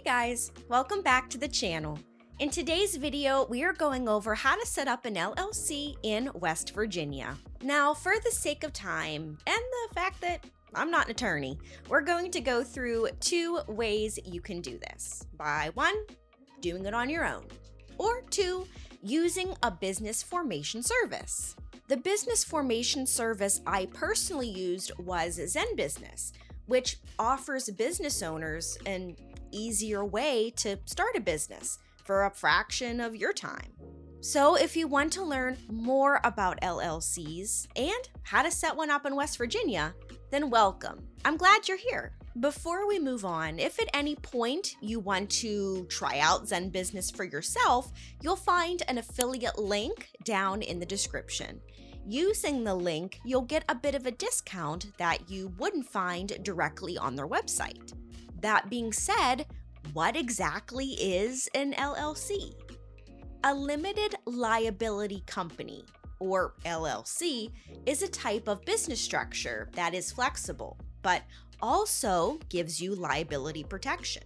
Guys, welcome back to the channel. In today's video, we are going over how to set up an LLC in West Virginia. Now, for the sake of time and the fact that I'm not an attorney, we're going to go through two ways you can do this. By one, doing it on your own, or two, using a business formation service. The business formation service I personally used was ZenBusiness, which offers business owners an easier way to start a business for a fraction of your time. So if you want to learn more about LLCs and how to set one up in West Virginia, then welcome. I'm glad you're here. Before we move on, if at any point you want to try out ZenBusiness for yourself, you'll find an affiliate link down in the description. Using the link, you'll get a bit of a discount that you wouldn't find directly on their website. That being said, what exactly is an LLC? A limited liability company, or LLC, is a type of business structure that is flexible, but also gives you liability protection.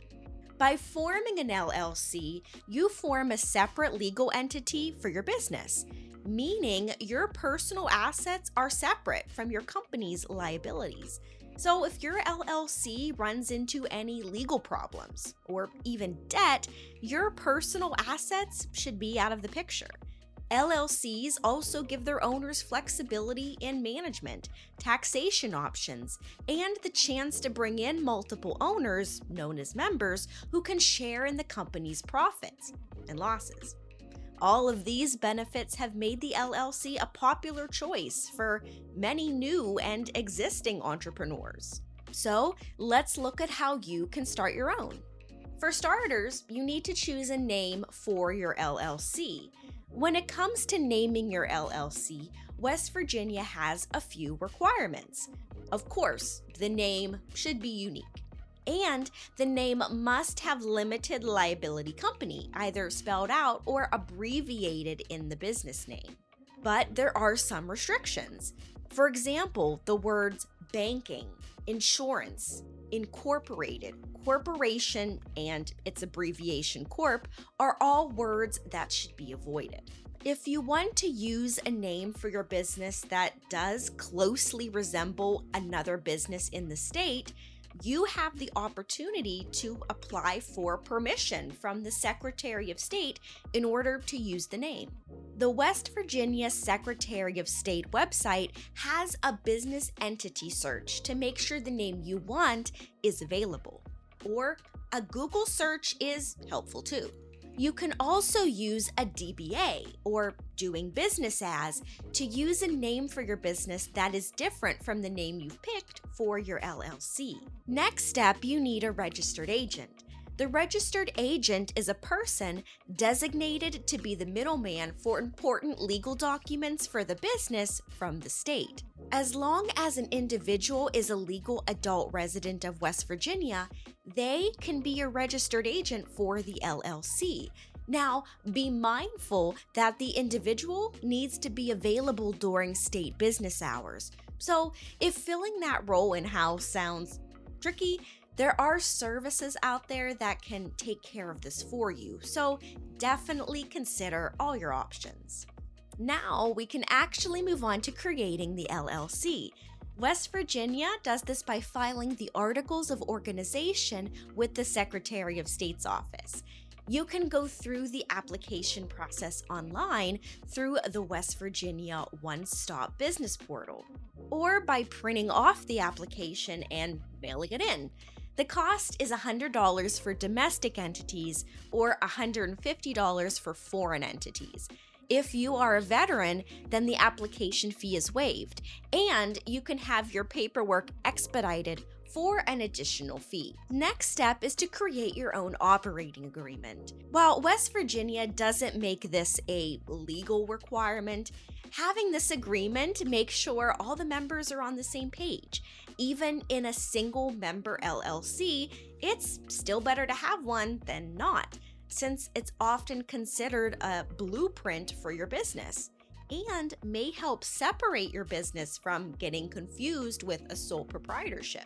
By forming an LLC, you form a separate legal entity for your business, meaning your personal assets are separate from your company's liabilities. So if your LLC runs into any legal problems or even debt, your personal assets should be out of the picture. LLCs also give their owners flexibility in management, taxation options, and the chance to bring in multiple owners, known as members, who can share in the company's profits and losses. All of these benefits have made the LLC a popular choice for many new and existing entrepreneurs. So let's look at how you can start your own. For starters, you need to choose a name for your LLC. When it comes to naming your LLC, West Virginia has a few requirements. Of course, the name should be unique. And the name must have limited liability company, either spelled out or abbreviated in the business name. But there are some restrictions. For example, the words banking, insurance, incorporated, corporation, and its abbreviation corp are all words that should be avoided. If you want to use a name for your business that does closely resemble another business in the state, you have the opportunity to apply for permission from the Secretary of State in order to use the name. The West Virginia Secretary of State website has a business entity search to make sure the name you want is available, or a Google search is helpful too. You can also use a DBA, or doing business as, to use a name for your business that is different from the name you've picked for your LLC. Next step, you need a registered agent. The registered agent is a person designated to be the middleman for important legal documents for the business from the state. As long as an individual is a legal adult resident of West Virginia, they can be a registered agent for the LLC. Now, be mindful that the individual needs to be available during state business hours. So, if filling that role in-house sounds tricky, there are services out there that can take care of this for you, so definitely consider all your options. Now we can actually move on to creating the LLC. West Virginia does this by filing the Articles of Organization with the Secretary of State's office. You can go through the application process online through the West Virginia One-Stop Business Portal, or by printing off the application and mailing it in. The cost is $100 for domestic entities or $150 for foreign entities. If you are a veteran, then the application fee is waived, and you can have your paperwork expedited for an additional fee. Next step is to create your own operating agreement. While West Virginia doesn't make this a legal requirement, having this agreement makes sure all the members are on the same page. Even in a single member LLC, it's still better to have one than not, since it's often considered a blueprint for your business and may help separate your business from getting confused with a sole proprietorship.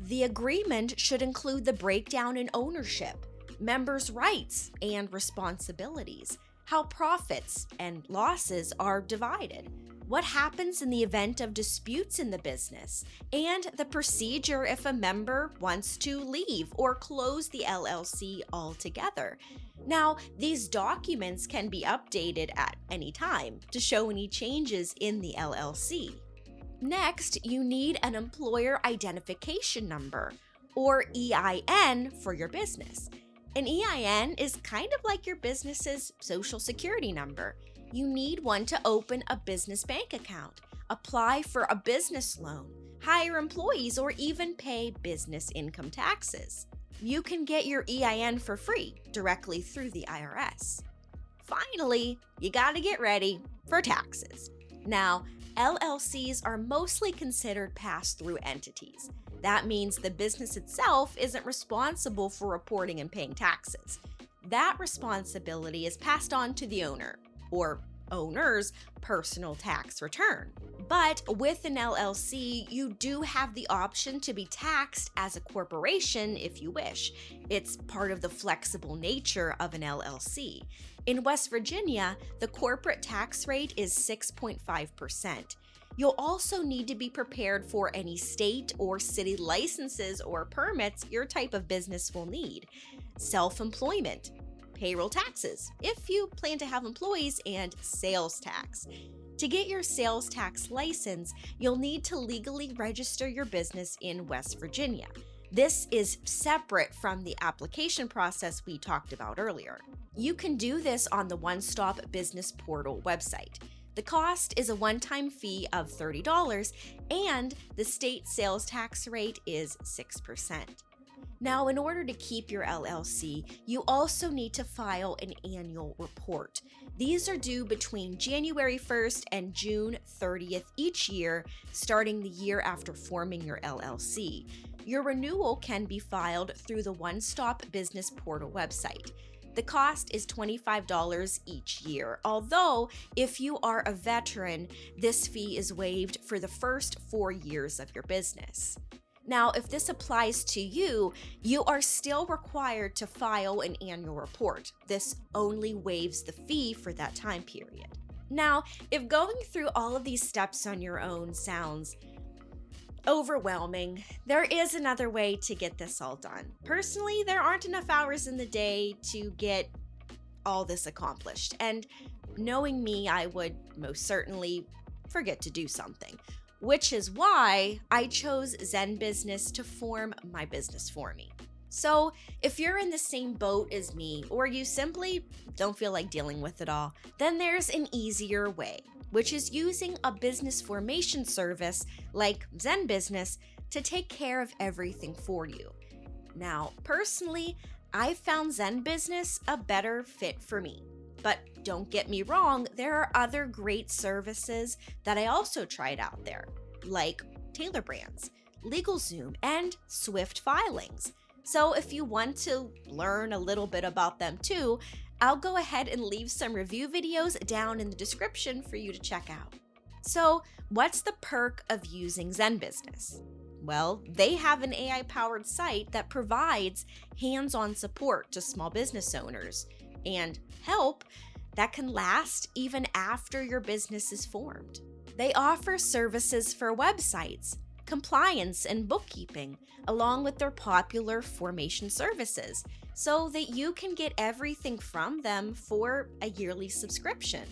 The agreement should include the breakdown in ownership, members' rights and responsibilities, how profits and losses are divided, what happens in the event of disputes in the business, and the procedure if a member wants to leave or close the LLC altogether. Now, these documents can be updated at any time to show any changes in the LLC. Next, you need an employer identification number, or EIN, for your business. An EIN is kind of like your business's social security number. You need one to open a business bank account, apply for a business loan, hire employees, or even pay business income taxes. You can get your EIN for free directly through the IRS. Finally, you gotta get ready for taxes. Now, LLCs are mostly considered pass-through entities. That means the business itself isn't responsible for reporting and paying taxes. That responsibility is passed on to the owner, or owner's personal tax return. But with an LLC, you do have the option to be taxed as a corporation if you wish. It's part of the flexible nature of an LLC. In West Virginia, the corporate tax rate is 6.5%. You'll also need to be prepared for any state or city licenses or permits your type of business will need. Self-employment, payroll taxes, if you plan to have employees, and sales tax. To get your sales tax license, you'll need to legally register your business in West Virginia. This is separate from the application process we talked about earlier. You can do this on the One Stop Business Portal website. The cost is a one-time fee of $30, and the state sales tax rate is 6%. Now, in order to keep your LLC, you also need to file an annual report. These are due between January 1st and June 30th each year, starting the year after forming your LLC. Your renewal can be filed through the One Stop Business Portal website. The cost is $25 each year, although if you are a veteran, this fee is waived for the first 4 years of your business. Now, if this applies to you, you are still required to file an annual report. This only waives the fee for that time period. Now, if going through all of these steps on your own sounds overwhelming, there is another way to get this all done. Personally, there aren't enough hours in the day to get all this accomplished, and knowing me, I would most certainly forget to do something, which is why I chose ZenBusiness to form my business for me. So if you're in the same boat as me, or you simply don't feel like dealing with it all, then there's an easier way, which is using a business formation service like ZenBusiness to take care of everything for you. Now, personally, I found ZenBusiness a better fit for me. But don't get me wrong, there are other great services that I also tried out there, like Taylor Brands, LegalZoom, and Swift Filings. So if you want to learn a little bit about them too, I'll go ahead and leave some review videos down in the description for you to check out. So what's the perk of using ZenBusiness? Well, they have an AI-powered site that provides hands-on support to small business owners and help that can last even after your business is formed. They offer services for websites, compliance, and bookkeeping, along with their popular formation services, so that you can get everything from them for a yearly subscription,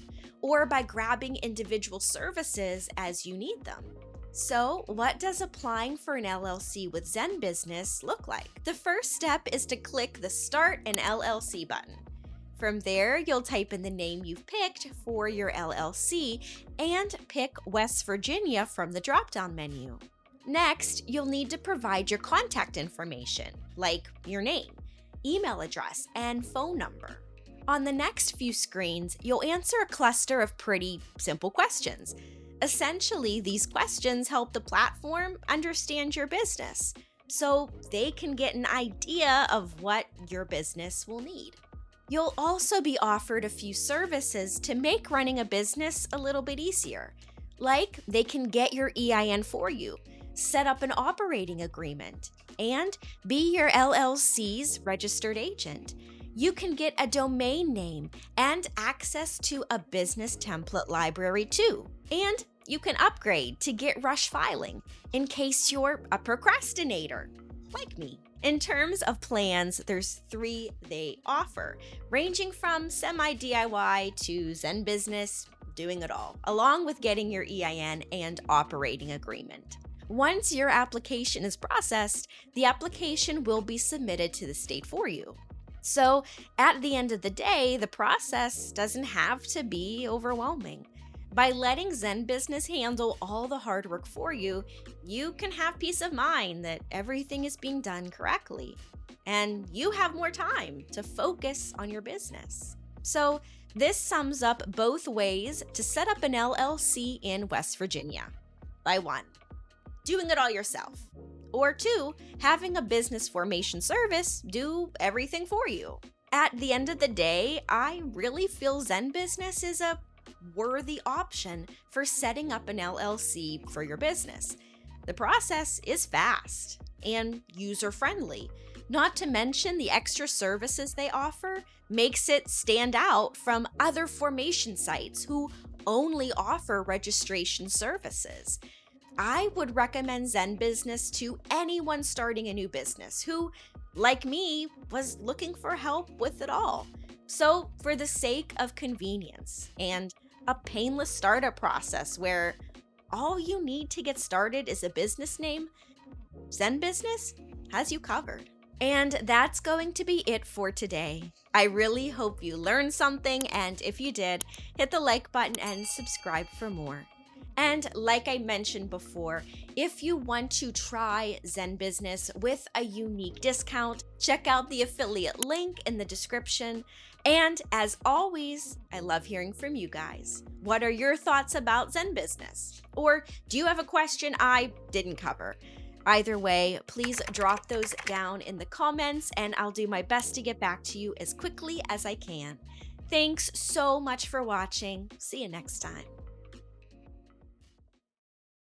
or by grabbing individual services as you need them. So, what does applying for an LLC with ZenBusiness look like? The first step is to click the Start an LLC button. From there, you'll type in the name you've picked for your LLC and pick West Virginia from the drop-down menu. Next, you'll need to provide your contact information, like your name, email address, and phone number. On the next few screens, you'll answer a cluster of pretty simple questions. Essentially, these questions help the platform understand your business, so they can get an idea of what your business will need. You'll also be offered a few services to make running a business a little bit easier, like they can get your EIN for you, set up an operating agreement, and be your LLC's registered agent. You can get a domain name and access to a business template library too. And you can upgrade to get rush filing in case you're a procrastinator, like me. In terms of plans, there's 3 they offer, ranging from semi-DIY to ZenBusiness, doing it all, along with getting your EIN and operating agreement. Once your application is processed, the application will be submitted to the state for you. So at the end of the day, the process doesn't have to be overwhelming. By letting ZenBusiness handle all the hard work for you, you can have peace of mind that everything is being done correctly, and you have more time to focus on your business. So this sums up both ways to set up an LLC in West Virginia. By 1, doing it all yourself. Or 2, having a business formation service do everything for you. At the end of the day, I really feel ZenBusiness is a worthy option for setting up an LLC for your business. The process is fast and user-friendly. Not to mention the extra services they offer makes it stand out from other formation sites who only offer registration services. I would recommend ZenBusiness to anyone starting a new business who, like me, was looking for help with it all. So, for the sake of convenience and a painless startup process where all you need to get started is a business name, ZenBusiness has you covered. And that's going to be it for today. I really hope you learned something, and if you did, hit the like button and subscribe for more. And like I mentioned before, if you want to try ZenBusiness with a unique discount, check out the affiliate link in the description. And as always, I love hearing from you guys. What are your thoughts about ZenBusiness? Or do you have a question I didn't cover? Either way, please drop those down in the comments and I'll do my best to get back to you as quickly as I can. Thanks so much for watching. See you next time.